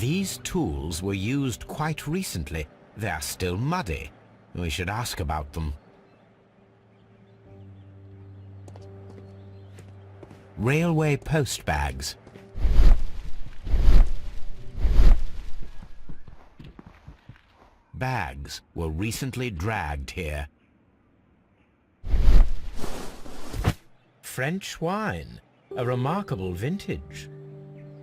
These tools were used quite recently. They are still muddy. We should ask about them. Railway post bags. Bags were recently dragged here. French wine, a remarkable vintage.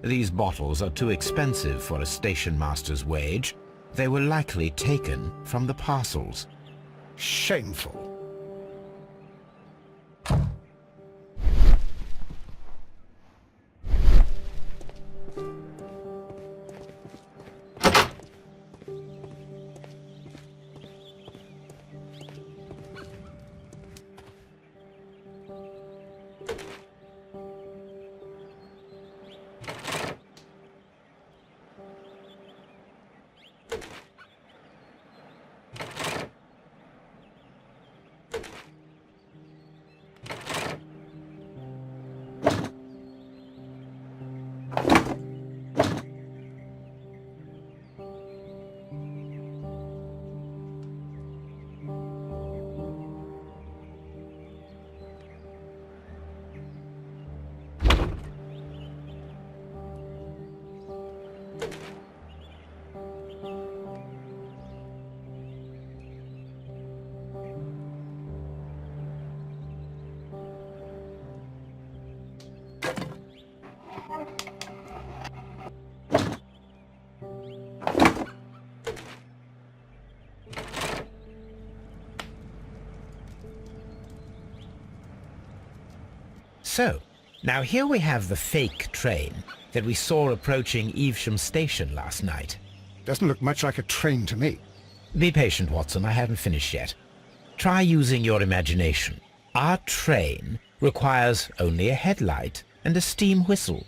These bottles are too expensive for a station master's wage. They were likely taken from the parcels. Shameful. So, now here we have the fake train that we saw approaching Evesham station last night. Doesn't look much like a train to me. Be patient, Watson, I haven't finished yet. Try using your imagination. Our train requires only a headlight and a steam whistle.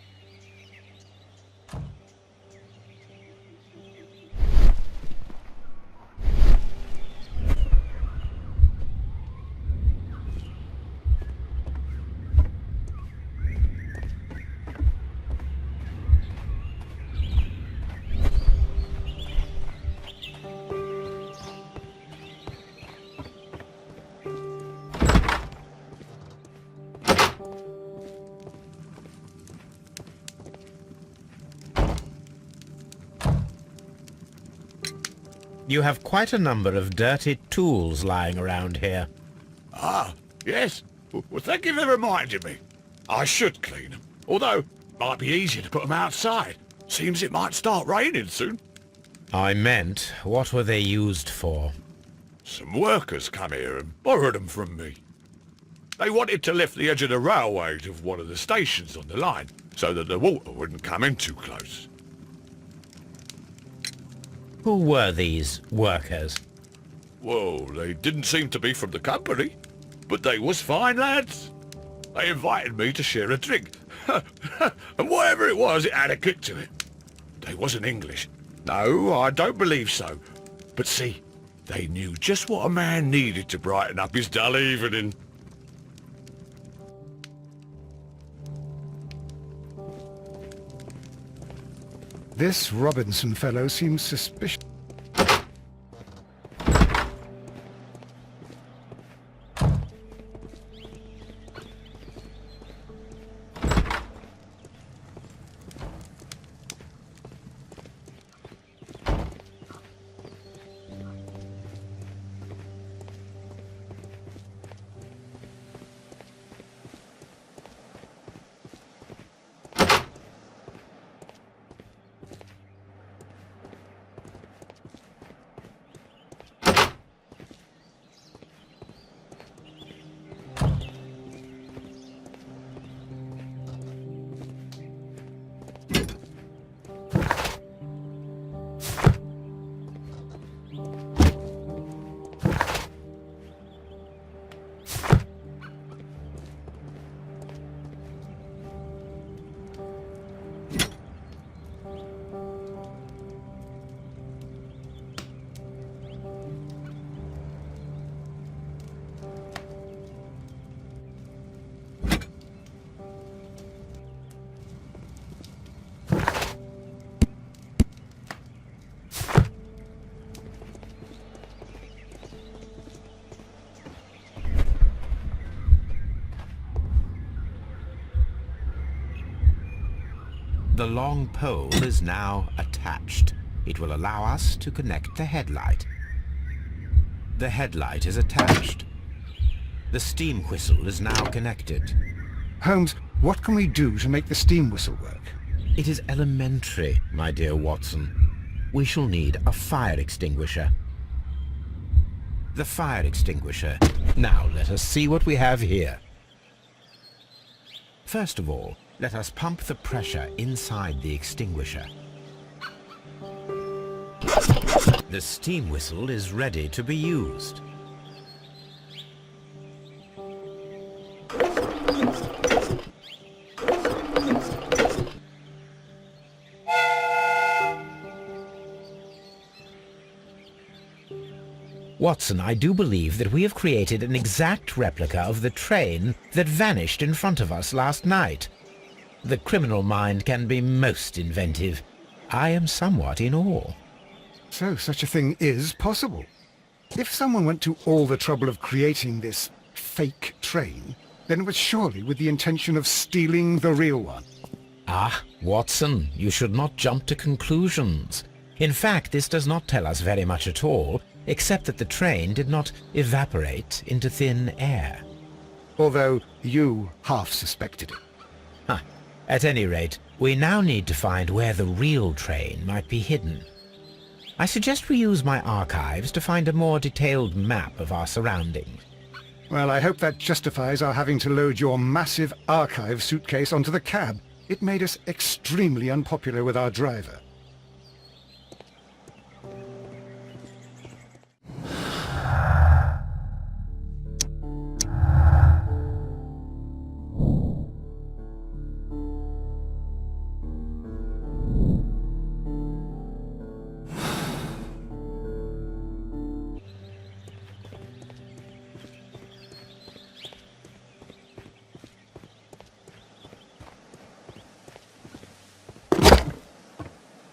You have quite a number of dirty tools lying around here. Ah, yes. Well, thank you for reminding me. I should clean them. Although, might be easier to put them outside. Seems it might start raining soon. I meant, what were they used for? Some workers come here and borrowed them from me. They wanted to lift the edge of the railway to one of the stations on the line, so that the water wouldn't come in too close. Who were these workers? Well, they didn't seem to be from the company, but they was fine lads. They invited me to share a drink, and whatever it was, it had a kick to it. They wasn't English. No, I don't believe so. But see, they knew just what a man needed to brighten up his dull evening. This Robinson fellow seems suspicious. The long pole is now attached. It will allow us to connect the headlight. The headlight is attached. The steam whistle is now connected. Holmes, what can we do to make the steam whistle work? It is elementary, my dear Watson. We shall need a fire extinguisher. The fire extinguisher. Now let us see what we have here. First of all, let us pump the pressure inside the extinguisher. The steam whistle is ready to be used. Watson, I do believe that we have created an exact replica of the train that vanished in front of us last night. The criminal mind can be most inventive. I am somewhat in awe. So such a thing is possible. If someone went to all the trouble of creating this fake train, then it was surely with the intention of stealing the real one. Ah, Watson, you should not jump to conclusions. In fact, this does not tell us very much at all, except that the train did not evaporate into thin air. Although you half suspected it. Huh. At any rate, we now need to find where the real train might be hidden. I suggest we use my archives to find a more detailed map of our surroundings. Well, I hope that justifies our having to load your massive archive suitcase onto the cab. It made us extremely unpopular with our driver.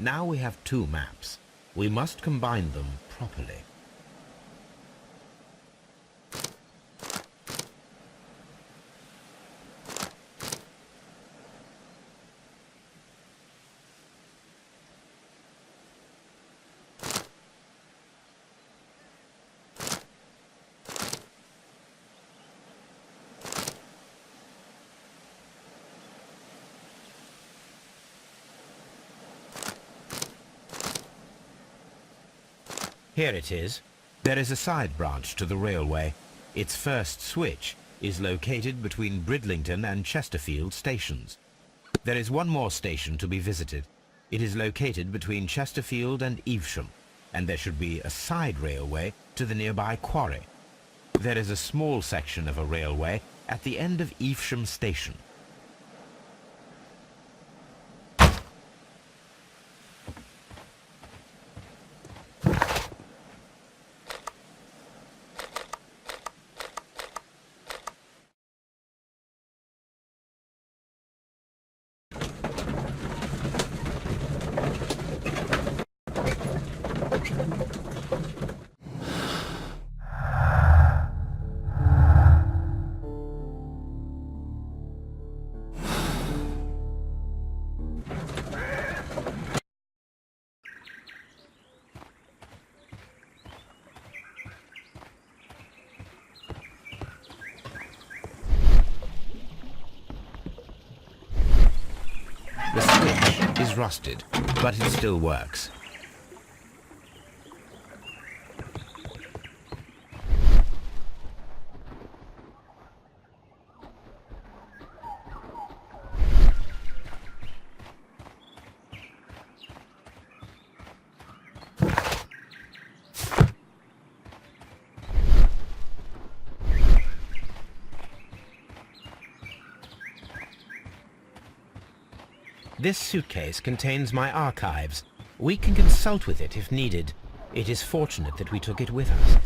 Now we have two maps. We must combine them properly. Here it is. There is a side branch to the railway. Its first switch is located between Bridlington and Chesterfield stations. There is one more station to be visited. It is located between Chesterfield and Evesham, and there should be a side railway to the nearby quarry. There is a small section of a railway at the end of Evesham station. The switch is rusted, but it still works. This suitcase contains my archives. We can consult with it if needed. It is fortunate that we took it with us.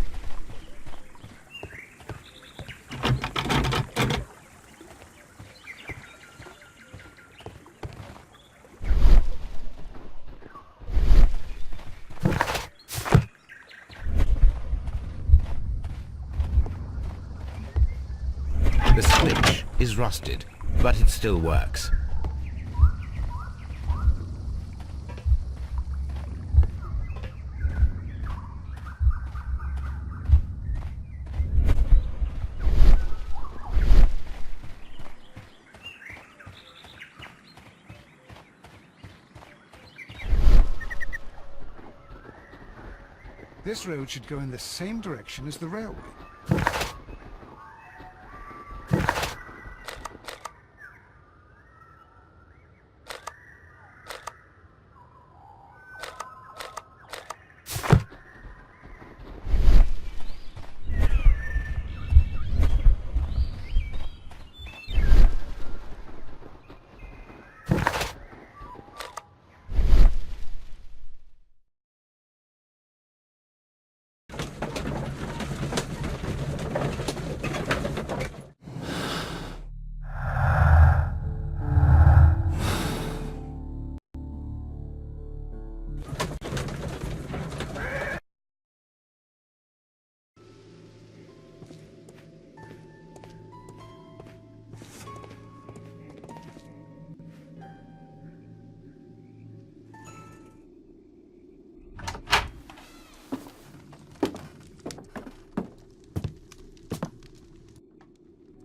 The switch is rusted, but it still works. This road should go in the same direction as the railway.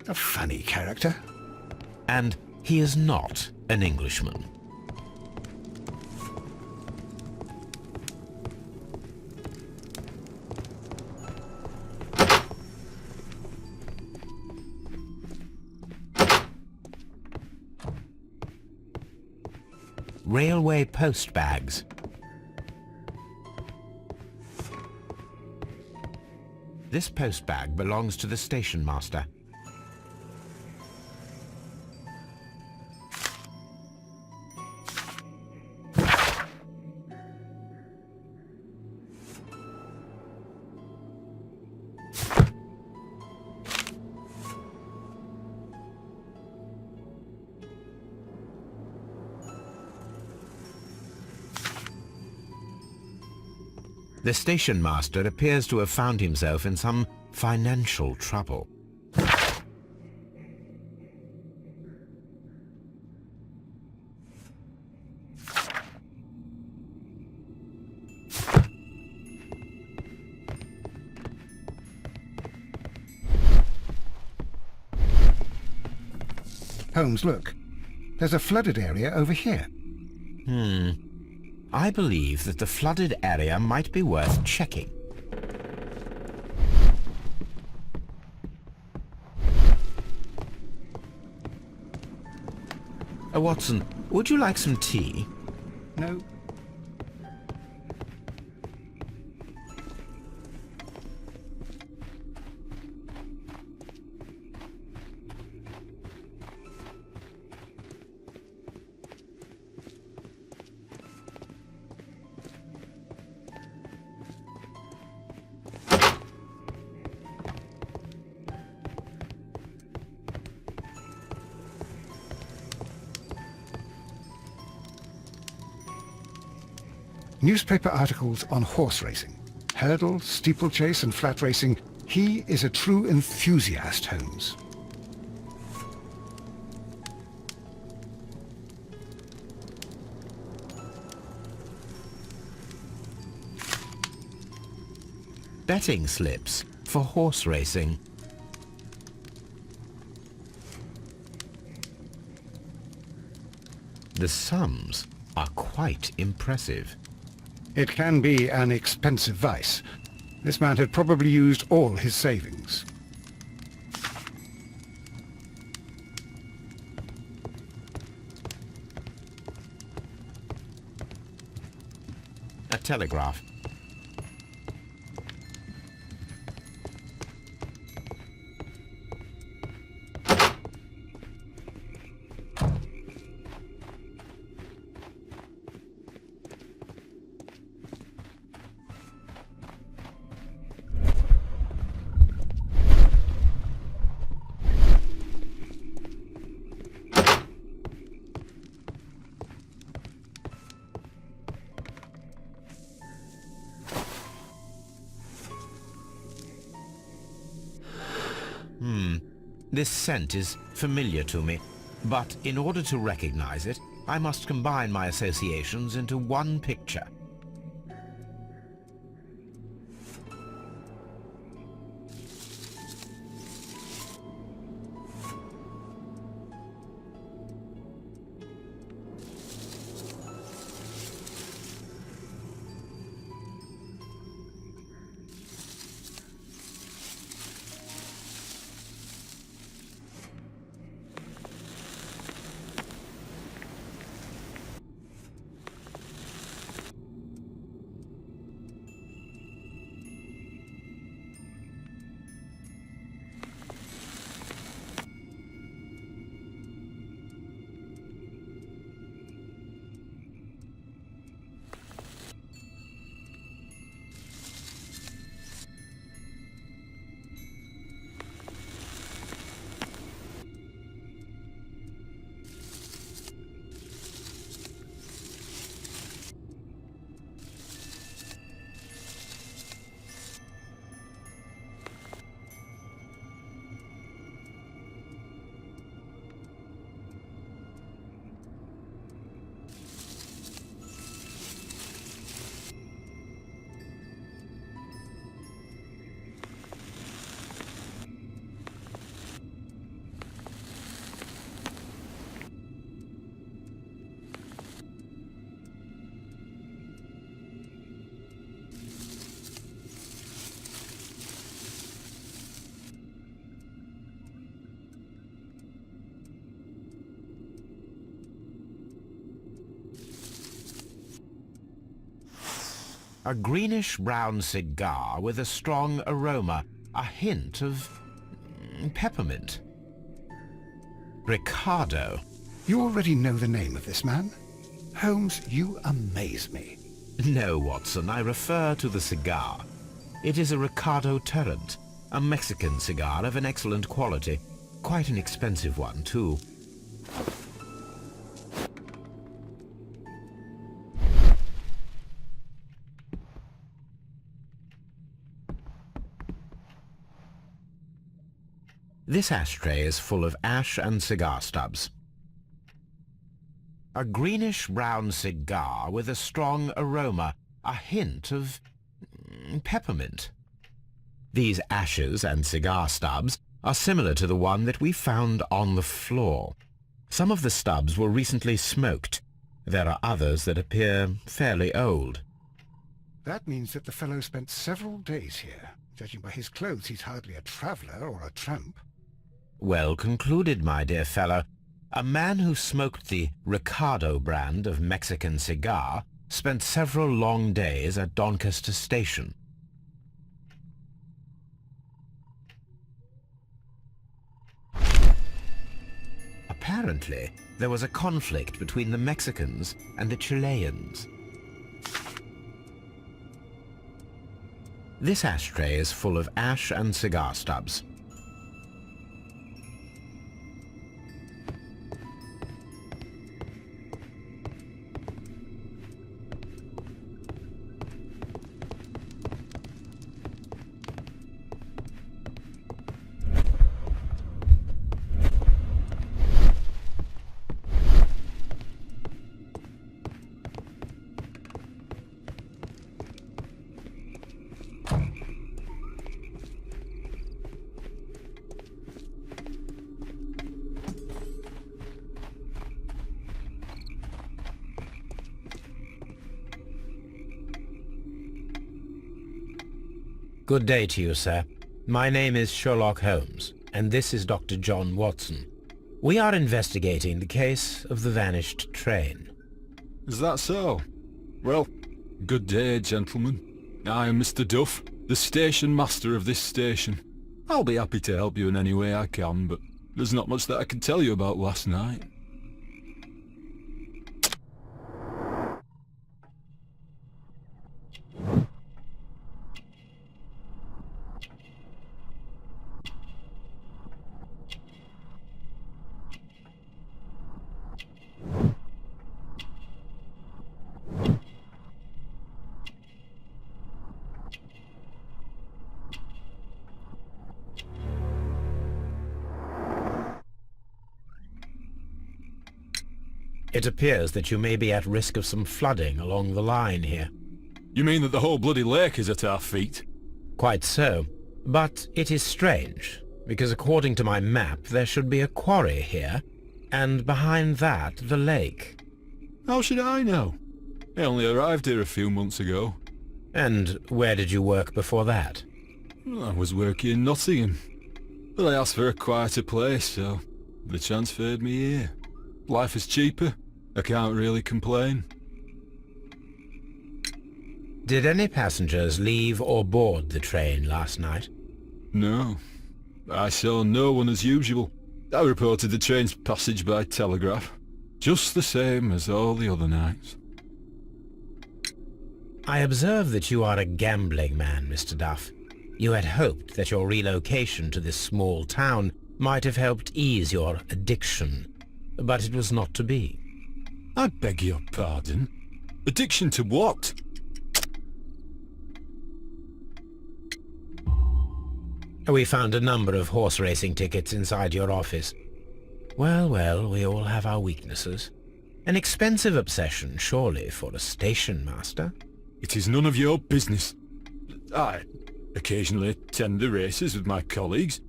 A funny character. And he is not an Englishman. Railway post bags. This post bag belongs to the station master. The station master appears to have found himself in some financial trouble. Holmes, look. There's a flooded area over here. I believe that the flooded area might be worth checking. Watson, would you like some tea? No. Newspaper articles on horse racing. Hurdle, steeplechase and flat racing. He is a true enthusiast, Holmes. Betting slips for horse racing. The sums are quite impressive. It can be an expensive vice. This man had probably used all his savings. A telegraph. This scent is familiar to me, but in order to recognize it, I must combine my associations into one picture. A greenish-brown cigar with a strong aroma, a hint of peppermint. Ricardo. You already know the name of this man? Holmes, you amaze me. No, Watson, I refer to the cigar. It is a Ricardo Turrent, a Mexican cigar of an excellent quality. Quite an expensive one, too. This ashtray is full of ash and cigar stubs. A greenish-brown cigar with a strong aroma, a hint of peppermint. These ashes and cigar stubs are similar to the one that we found on the floor. Some of the stubs were recently smoked. There are others that appear fairly old. That means that the fellow spent several days here. Judging by his clothes, he's hardly a traveller or a tramp. Well concluded, my dear fellow. A man who smoked the Ricardo brand of Mexican cigar spent several long days at Doncaster Station. Apparently, there was a conflict between the Mexicans and the Chileans. This ashtray is full of ash and cigar stubs. Good day to you, sir. My name is Sherlock Holmes, and this is Dr. John Watson. We are investigating the case of the vanished train. Is that so? Well, good day, gentlemen. I am Mr. Duff, the station master of this station. I'll be happy to help you in any way I can, but there's not much that I can tell you about last night. It appears that you may be at risk of some flooding along the line here. You mean that the whole bloody lake is at our feet? Quite so. But it is strange, because according to my map there should be a quarry here, and behind that the lake. How should I know? I only arrived here a few months ago. And where did you work before that? I was working in Nottingham, but I asked for a quieter place, so they transferred me here. Life is cheaper. I can't really complain. Did any passengers leave or board the train last night? No. I saw no one as usual. I reported the train's passage by telegraph, just the same as all the other nights. I observe that you are a gambling man, Mr. Duff. You had hoped that your relocation to this small town might have helped ease your addiction, but it was not to be. I beg your pardon? Addiction to what? We found a number of horse racing tickets inside your office. Well, well, we all have our weaknesses. An expensive obsession, surely, for a station master. It is none of your business. I occasionally attend the races with my colleagues.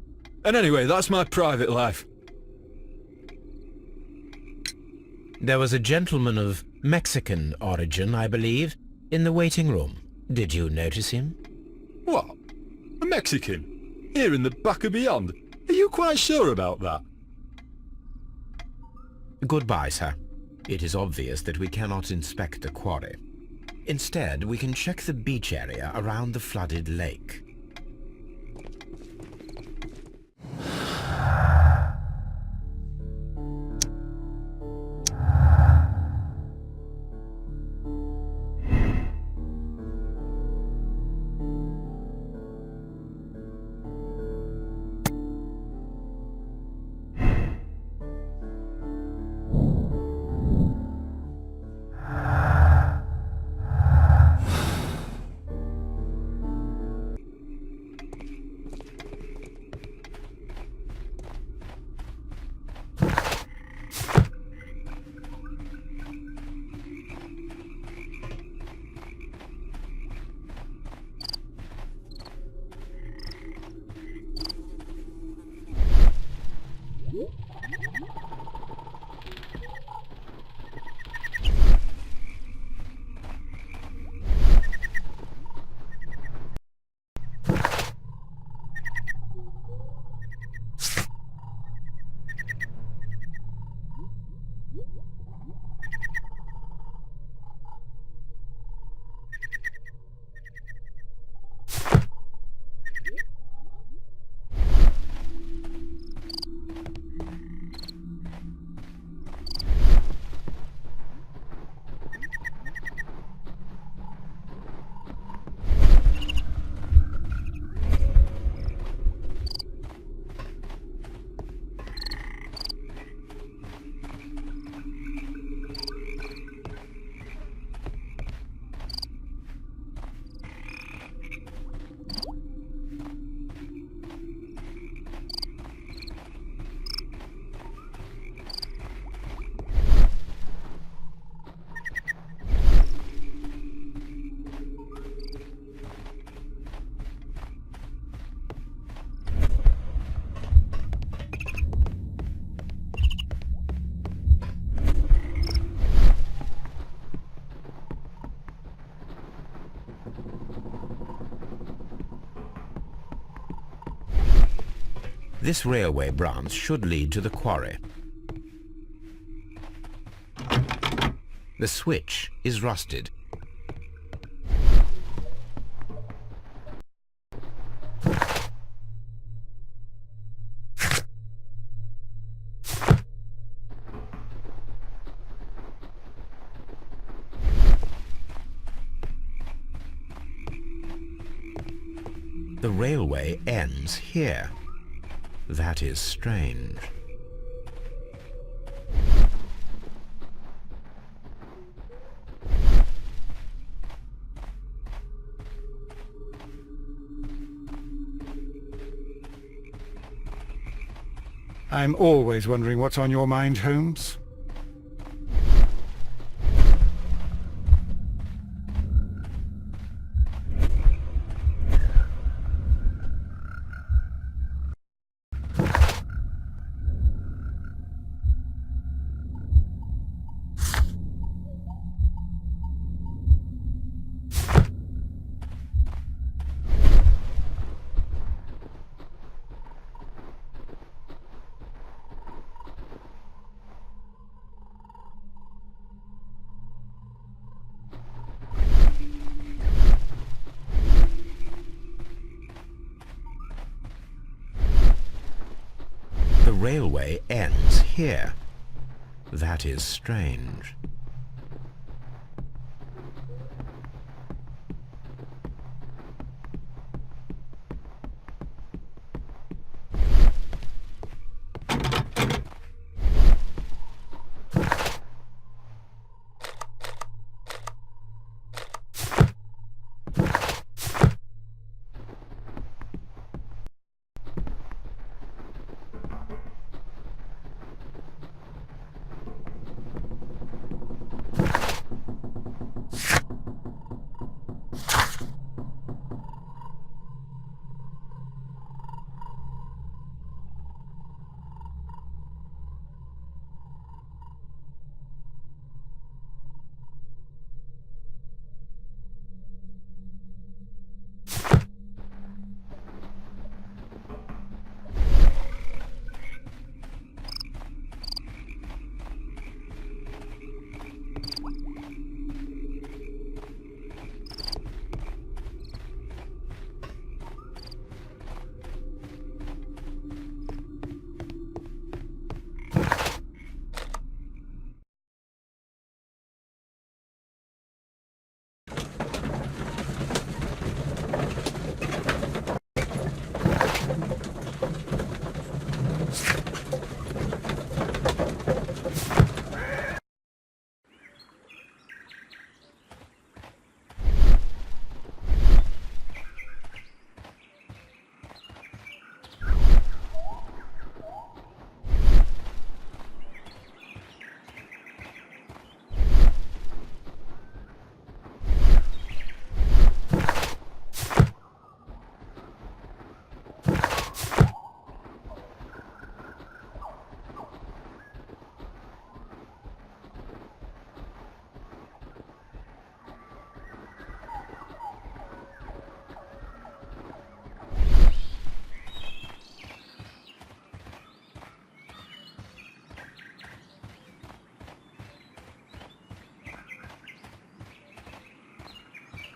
And anyway, that's my private life. There was a gentleman of Mexican origin, I believe, in the waiting room. Did you notice him? What? A Mexican? Here in the back of beyond? Are you quite sure about that? Goodbye, sir. It is obvious that we cannot inspect the quarry. Instead, we can check the beach area around the flooded lake. This railway branch should lead to the quarry. The switch is rusted. The railway ends here. That is strange. I'm always wondering what's on your mind, Holmes. The railway ends here. That is strange.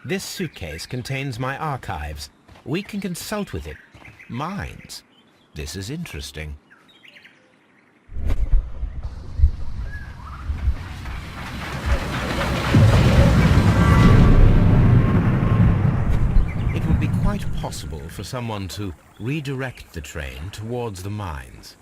This suitcase contains my archives. We can consult with it. Mines. This is interesting. It would be quite possible for someone to redirect the train towards the mines.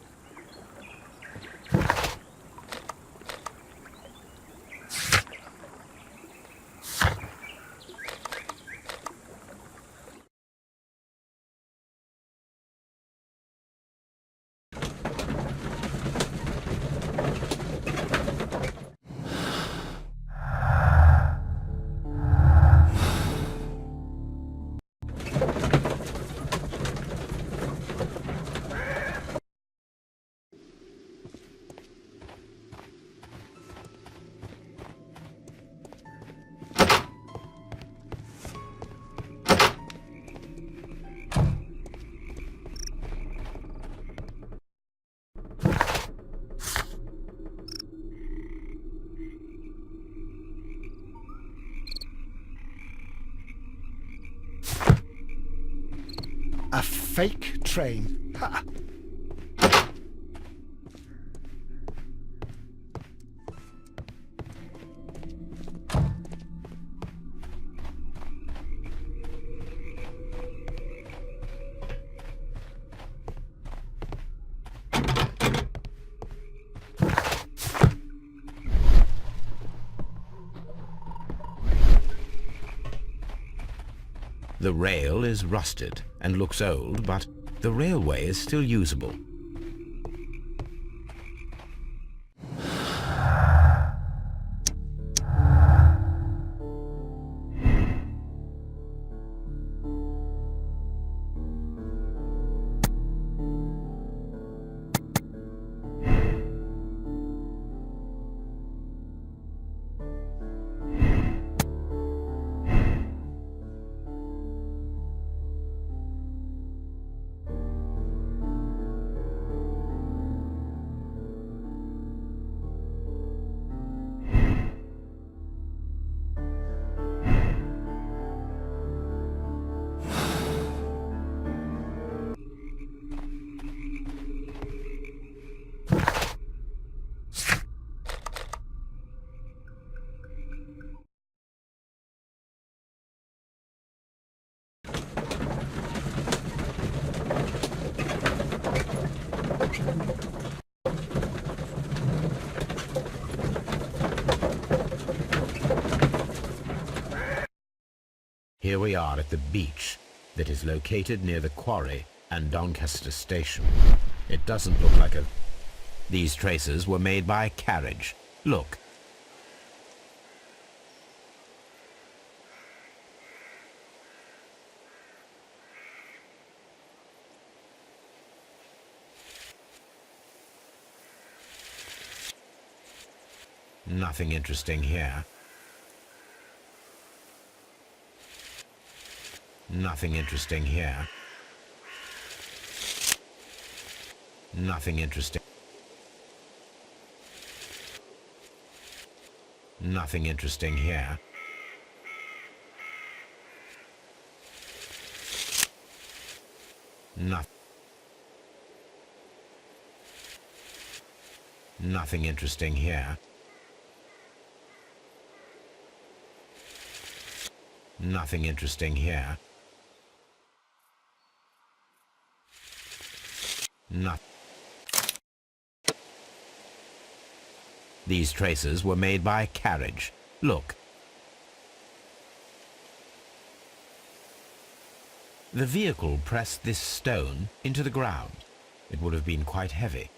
A fake train. Ha! The rail is rusted and looks old, but the railway is still usable. Here we are at the beach that is located near the quarry and Doncaster station. It doesn't look like a... These traces were made by a carriage. Look. Nothing interesting here. Nothing interesting here. Nothing interesting. Nothing interesting here. Nothing interesting here. Nothing interesting here. These traces were made by a carriage. Look. The vehicle pressed this stone into the ground. It would have been quite heavy.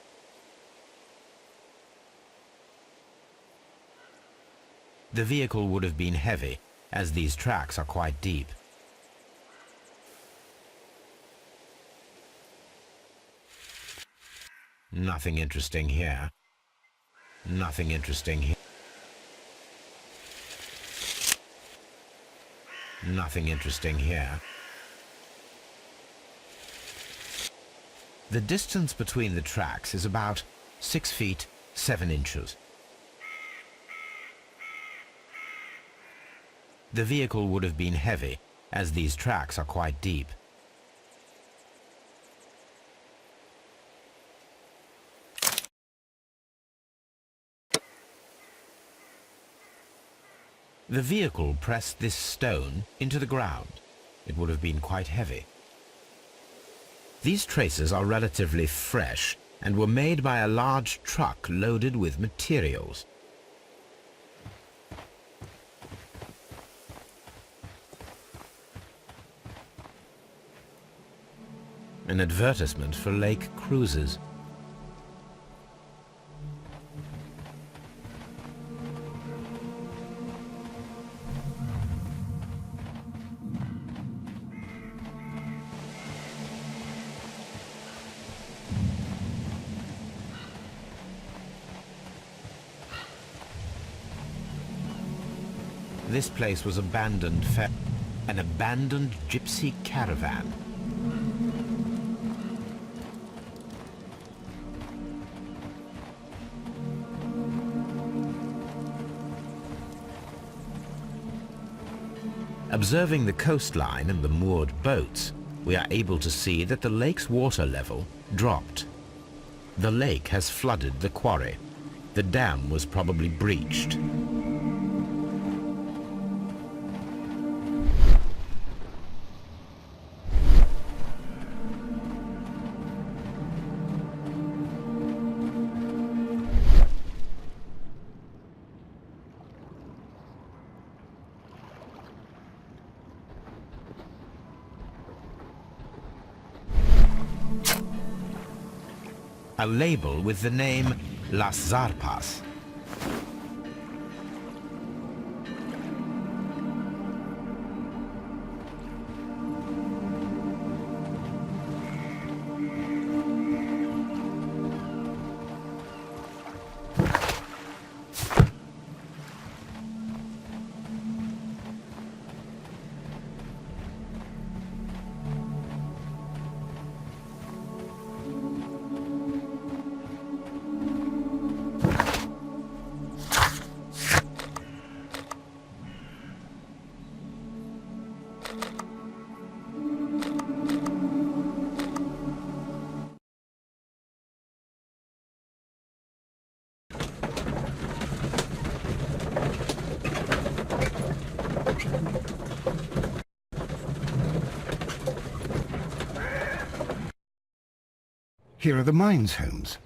The vehicle would have been heavy, as these tracks are quite deep. Nothing interesting here. Nothing interesting here. Nothing interesting here. The distance between the tracks is about 6 feet 7 inches. the vehicle would have been heavy, as these tracks are quite deep. The vehicle pressed this stone into the ground. It would have been quite heavy. These traces are relatively fresh and were made by a large truck loaded with materials. An advertisement for lake cruises. This place was abandoned, an abandoned gypsy caravan. Observing the coastline and the moored boats, we are able to see that the lake's water level dropped. The lake has flooded the quarry. The dam was probably breached. A label with the name Las Zarpas. Here are the mines homes.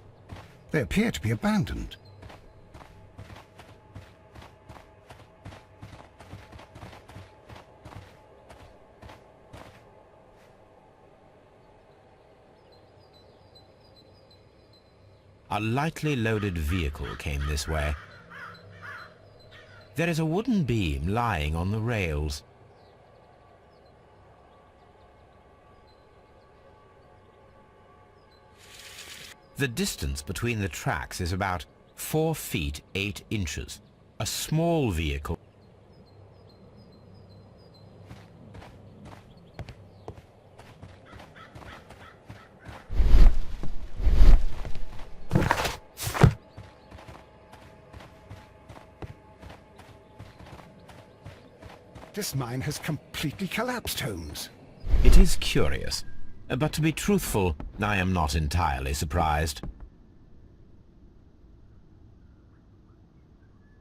They appear to be abandoned. A lightly loaded vehicle came this way. There is a wooden beam lying on the rails. The distance between the tracks is about 4 feet 8 inches. A small vehicle. This mine has completely collapsed, Holmes. It is curious, but to be truthful, I am not entirely surprised.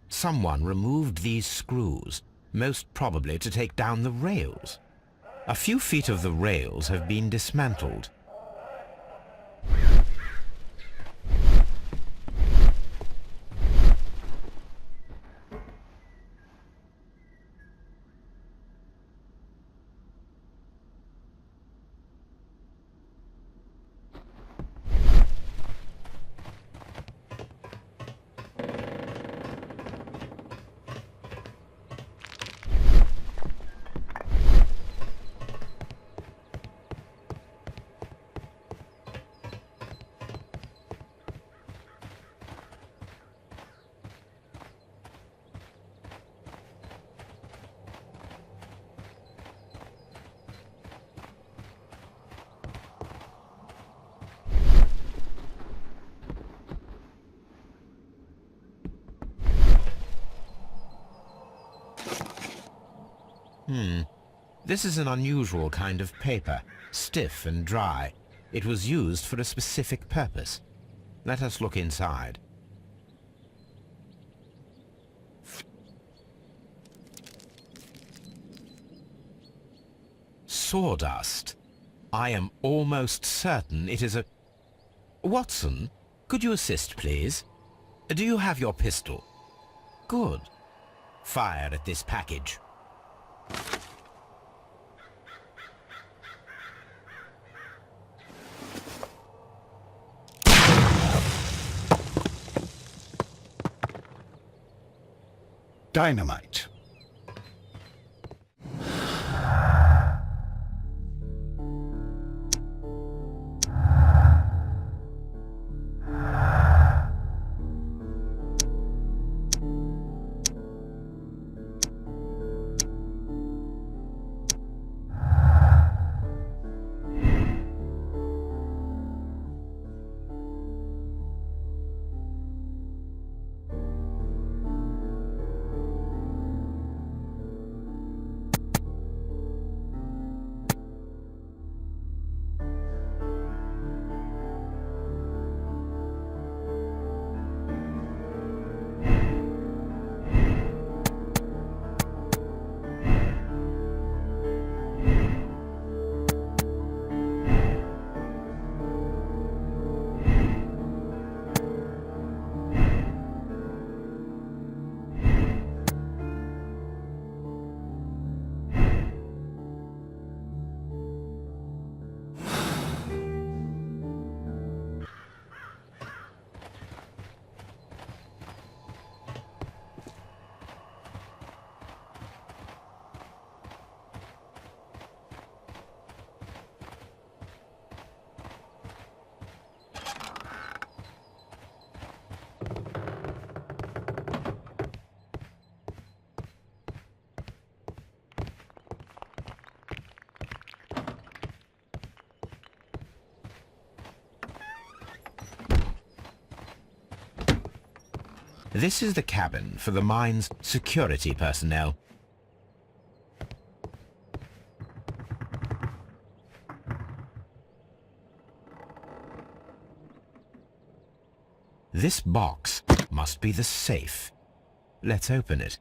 Someone removed these screws, most probably to take down the rails. A few feet of the rails have been dismantled. This is an unusual kind of paper, stiff and dry. It was used for a specific purpose. Let us look inside. Sawdust. I am almost certain it is a... Watson, could you assist, please? Do you have your pistol? Good. Fire at this package. Dynamite. This is the cabin for the mine's security personnel. This box must be the safe. Let's open it.